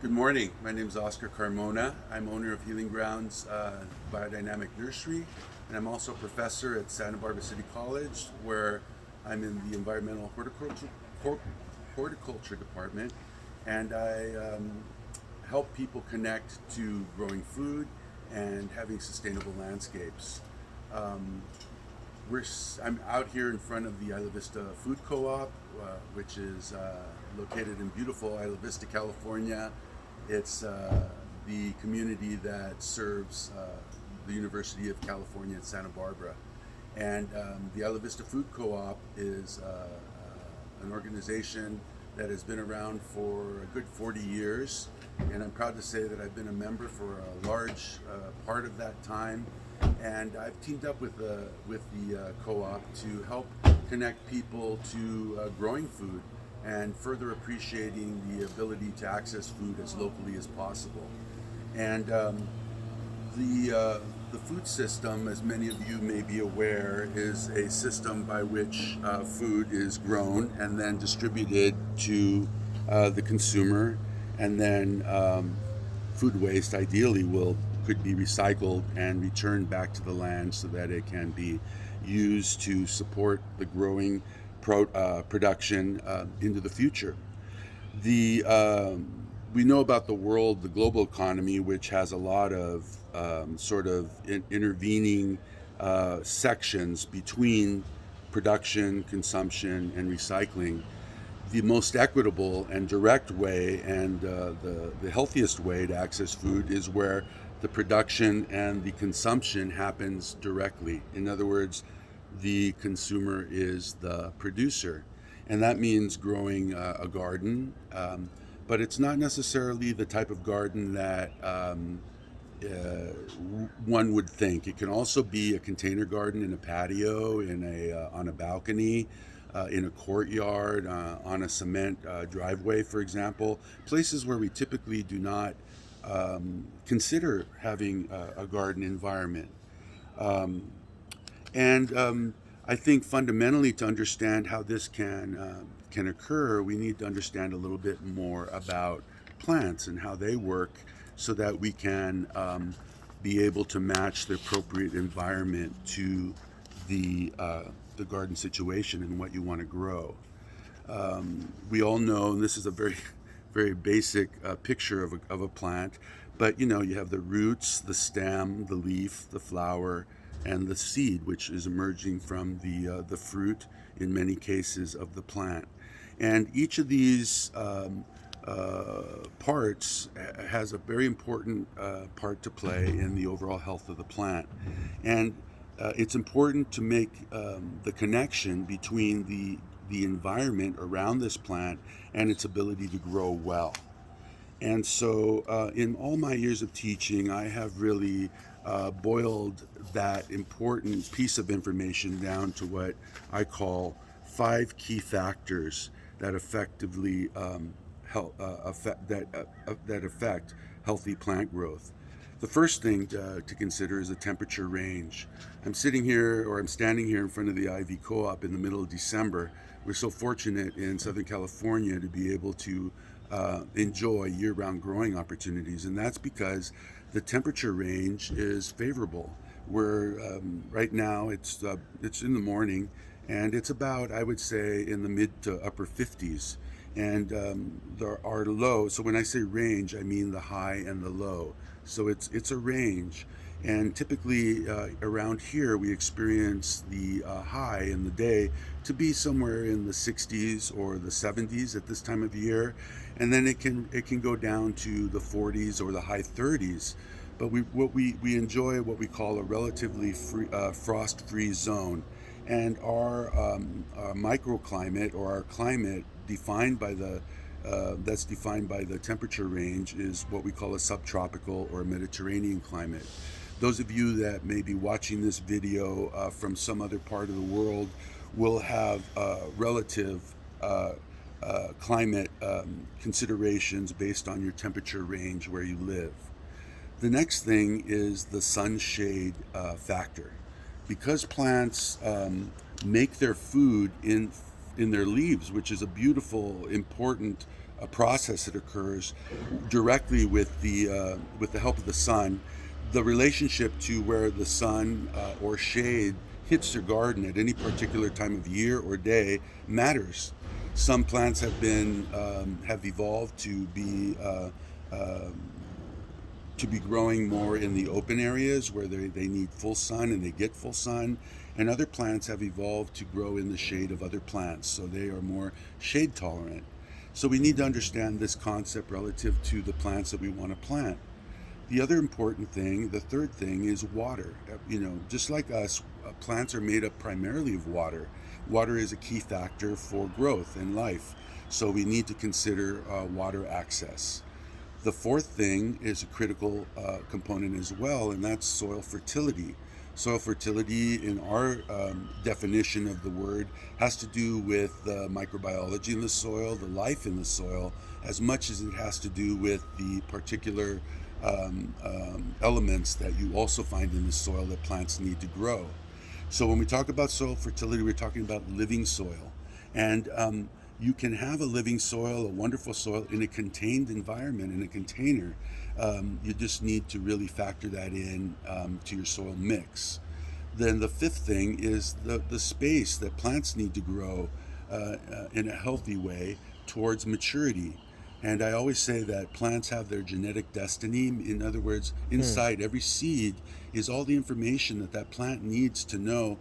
Good morning. My name is Oscar Carmona. I'm owner of Healing Grounds Biodynamic Nursery, and I'm also a professor at Santa Barbara City College, where I'm in the environmental horticulture department, and I help people connect to growing food and having sustainable landscapes. Um, I'm out here in front of the Isla Vista Food Co-op, which is located in beautiful Isla Vista, California. It's the community that serves the University of California at Santa Barbara. And the Isla Vista Food Co-op is an organization that has been around for a good 40 years. And I'm proud to say that I've been a member for a large part of that time. And I've teamed up with the co-op to help connect people to growing food and further appreciating the ability to access food as locally as possible. And the food system, as many of you may be aware, is a system by which food is grown and then distributed to the consumer, and then food waste ideally will could be recycled and returned back to the land so that it can be used to support the growing production into the future. The We know about the world, the global economy, which has a lot of intervening sections between production, consumption, and recycling. The most equitable and direct way, and the healthiest way to access food, is where the production and the consumption happens directly. In other words, the consumer is the producer. And that means growing a garden, but it's not necessarily the type of garden that uh, one would think. It can also be a container garden in a patio, on a balcony, in a courtyard, on a cement driveway, for example. Places where we typically do not consider having a garden environment. Um, and I think fundamentally, to understand how this can occur, we need to understand a little bit more about plants and how they work, so that we can be able to match the appropriate environment to the garden situation and what you want to grow. We all know, and this is a very, very basic picture of a plant, but you have the roots, the stem, the leaf, the flower, and the seed, which is emerging from the fruit in many cases of the plant. And each of these parts has a very important part to play in the overall health of the plant. And it's important to make the connection between the environment around this plant and its ability to grow well. And so, in all my years of teaching, I have really boiled that important piece of information down to what I call five key factors that effectively that affect healthy plant growth. The first thing to consider is the temperature range. I'm standing here in front of the Ivy Co-op in the middle of December. We're so fortunate in Southern California to be able to enjoy year-round growing opportunities, and that's because the temperature range is favorable. Where right now it's in the morning, and it's about, I would say, in the mid to upper 50s, and there are low. So when I say range, I mean the high and the low. So it's a range, and typically around here we experience the high in the day to be somewhere in the 60s or the 70s at this time of year, and then it can go down to the 40s or the high 30s. But we enjoy what we call a relatively frost-free zone, and our microclimate, or our climate defined by the that's defined by the temperature range, is what we call a subtropical or Mediterranean climate. Those of you that may be watching this video from some other part of the world will have relative uh, climate considerations based on your temperature range where you live. The next thing is the sunshade factor. Because plants make their food in their leaves, which is a beautiful, important a process that occurs directly with the help of the sun. The relationship to where the sun or shade hits your garden at any particular time of year or day matters. Some plants have evolved to be growing more in the open areas where they need full sun and they get full sun. And other plants have evolved to grow in the shade of other plants, so they are more shade tolerant. So we need to understand this concept relative to the plants that we want to plant. The other important thing, the third thing, is water. Just like us, plants are made up primarily of water. Water is a key factor for growth and life, so we need to consider water access. The fourth thing is a critical component as well, and that's soil fertility. Soil fertility, in our definition of the word, has to do with the microbiology in the soil, the life in the soil, as much as it has to do with the particular elements that you also find in the soil that plants need to grow. So when we talk about soil fertility, we're talking about living soil. And you can have a living soil, a wonderful soil, in a contained environment, in a container. You just need to really factor that in to your soil mix. Then the fifth thing is the space that plants need to grow in a healthy way towards maturity. And I always say that plants have their genetic destiny. In other words, Hmm. inside every seed is all the information that that plant needs to know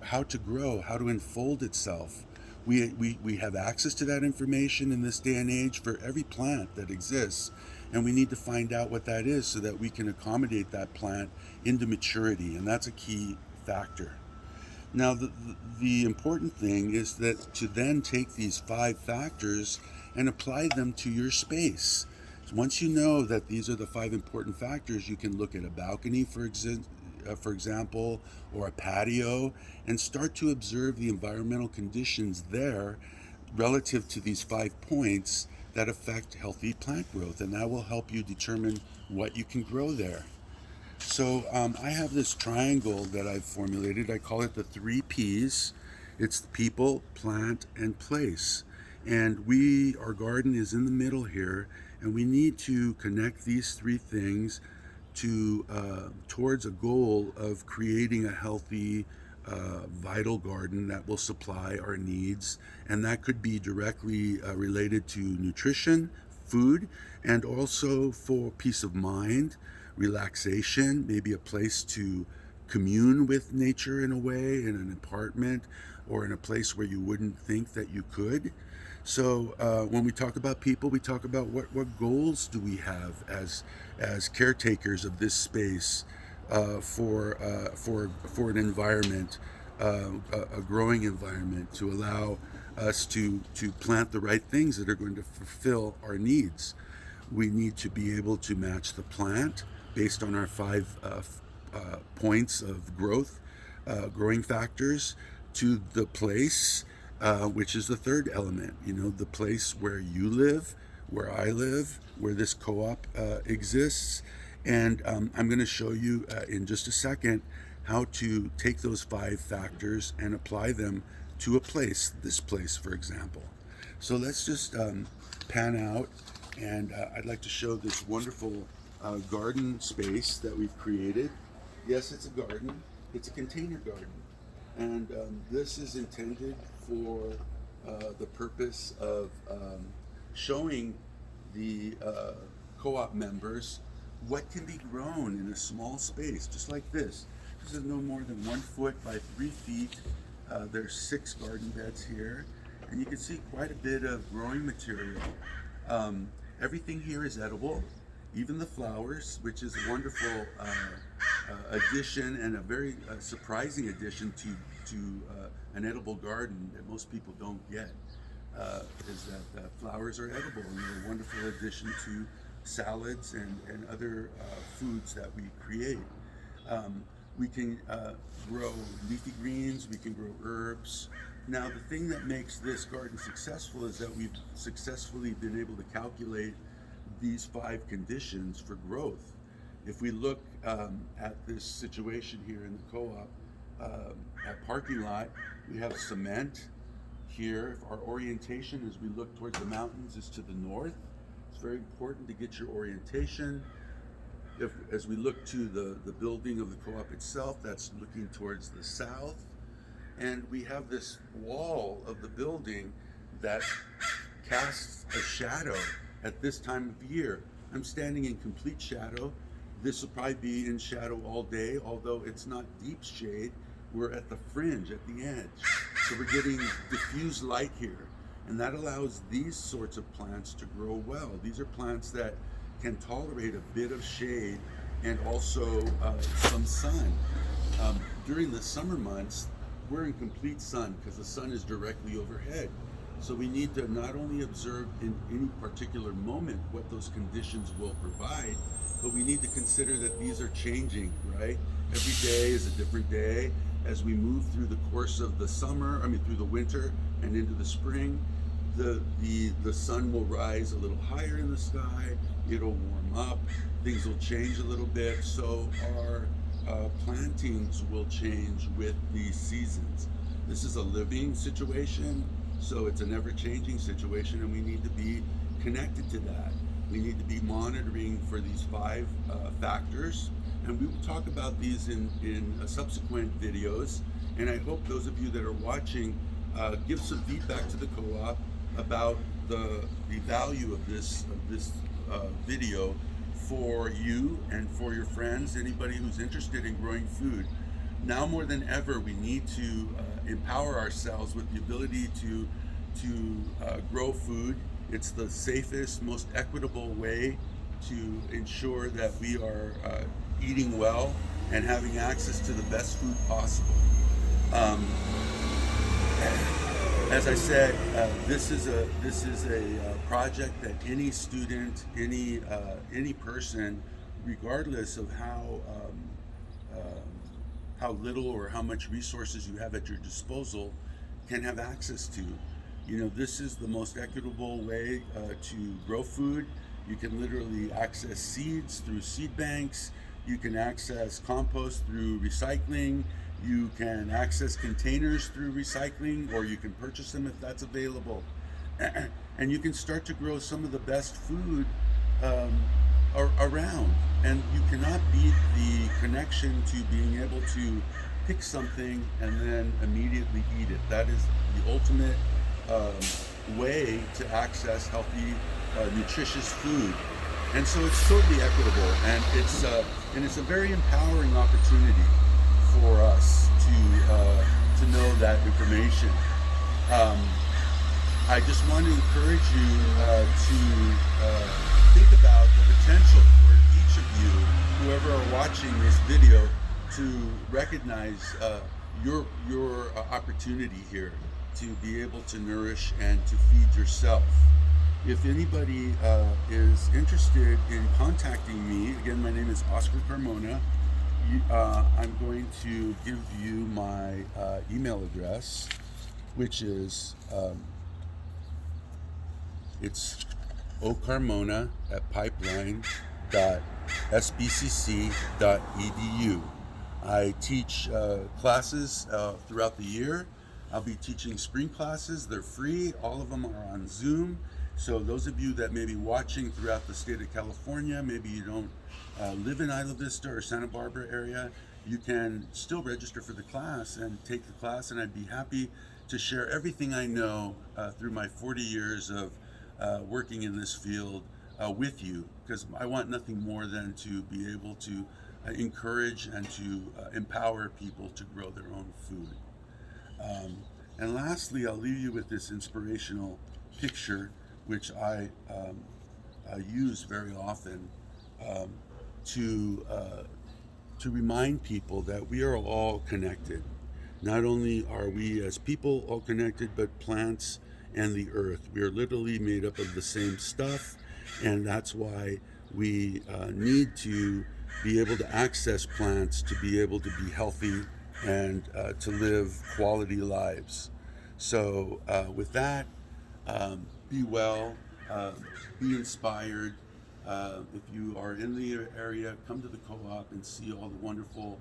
how to grow, how to unfold itself. We have access to that information in this day and age for every plant that exists, and we need to find out what that is so that we can accommodate that plant into maturity, and that's a key factor. Now, the important thing is that to then take these five factors and apply them to your space. Once you know that these are the five important factors, you can look at a balcony, for example, or a patio, and start to observe the environmental conditions there relative to these 5 points that affect healthy plant growth. And that will help you determine what you can grow there. So I have this triangle that I've formulated. I call it the three P's. It's people, plant, and place. And our garden is in the middle here, and we need to connect these three things towards a goal of creating a healthy, vital garden that will supply our needs, and that could be directly related to nutrition, food, and also for peace of mind, relaxation, maybe a place to commune with nature in a way, in an apartment or in a place where you wouldn't think that you could. So when we talk about people, we talk about what goals do we have as caretakers of this space for an environment, a growing environment, to allow us to plant the right things that are going to fulfill our needs. We need to be able to match the plant based on our five points of growing factors, to the place, which is the third element. The place where you live, where I live, where this co-op exists. And I'm going to show you in just a second how to take those five factors and apply them to a place, this place, for example. So let's just pan out, and I'd like to show this wonderful garden space that we've created. Yes, it's a garden. It's a container garden. And this is intended for the purpose of showing the co-op members what can be grown in a small space, just like this. This is no more than 1 foot by 3 feet. There's 6 garden beds here, and you can see quite a bit of growing material. Everything here is edible, even the flowers, which is a wonderful addition, and a very surprising addition to an edible garden that most people don't get. Is that flowers are edible, and they're a wonderful addition to salads and other foods that we create. We can grow leafy greens, we can grow herbs. Now, the thing that makes this garden successful is that we've successfully been able to calculate these 5 conditions for growth. If we look at this situation here in the co-op, at parking lot, we have cement, here. Our orientation as we look towards the mountains is to the north. It's very important to get your orientation. As we look to the building of the co-op itself, that's looking towards the south. And we have this wall of the building that casts a shadow at this time of year. I'm standing in complete shadow. This will probably be in shadow all day, although it's not deep shade. We're at the fringe, at the edge. So we're getting diffused light here. And that allows these sorts of plants to grow well. These are plants that can tolerate a bit of shade and also some sun. During the summer months, we're in complete sun because the sun is directly overhead. So we need to not only observe in any particular moment what those conditions will provide, but we need to consider that these are changing, right? Every day is a different day. As we move through the course of the summer, through the winter and into the spring, the sun will rise a little higher in the sky, it'll warm up, things will change a little bit, so our plantings will change with the seasons. This is a living situation, so it's an ever-changing situation, and we need to be connected to that. We need to be monitoring for these 5 factors, and we will talk about these in subsequent videos. And I hope those of you that are watching give some feedback to the co-op about the value of this video for you and for your friends, anybody who's interested in growing food. Now more than ever, we need to empower ourselves with the ability to grow food. It's the safest, most equitable way to ensure that we are eating well and having access to the best food possible. As I said, this is a project that any student, any person, regardless of how little or how much resources you have at your disposal, can have access to. This is the most equitable way to grow food. You can literally access seeds through seed banks. You can access compost through recycling. You can access containers through recycling, or you can purchase them if that's available. And you can start to grow some of the best food around. And you cannot beat the connection to being able to pick something and then immediately eat it. That is the ultimate way to access healthy, nutritious food. And so it's totally equitable, and it's a very empowering opportunity for us to know that information. I just want to encourage you to think about the potential for each of you, whoever are watching this video, to recognize your opportunity here to be able to nourish and to feed yourself. If anybody is interested in contacting me, again, my name is Oscar Carmona. I'm going to give you my email address, which is it's ocarmona@pipeline.sbcc.edu. I teach classes throughout the year. I'll be teaching spring classes. They're free. All of them are on Zoom. So those of you that may be watching throughout the state of California, maybe you don't live in Isla Vista or Santa Barbara area, you can still register for the class and take the class, and I'd be happy to share everything I know through my 40 years of working in this field with you, because I want nothing more than to be able to encourage and to empower people to grow their own food. And lastly, I'll leave you with this inspirational picture, which I use very often to remind people that we are all connected. Not only are we as people all connected, but plants and the earth. We are literally made up of the same stuff, and that's why we need to be able to access plants to be able to be healthy and to live quality lives. So with that, be well, be inspired. If you are in the area, come to the co-op and see all the wonderful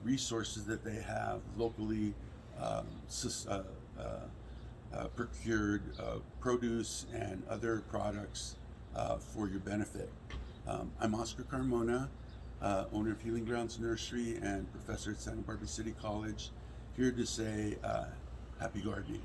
resources that they have locally procured produce and other products for your benefit. I'm Oscar Carmona, owner of Healing Grounds Nursery and professor at Santa Barbara City College, here to say happy gardening.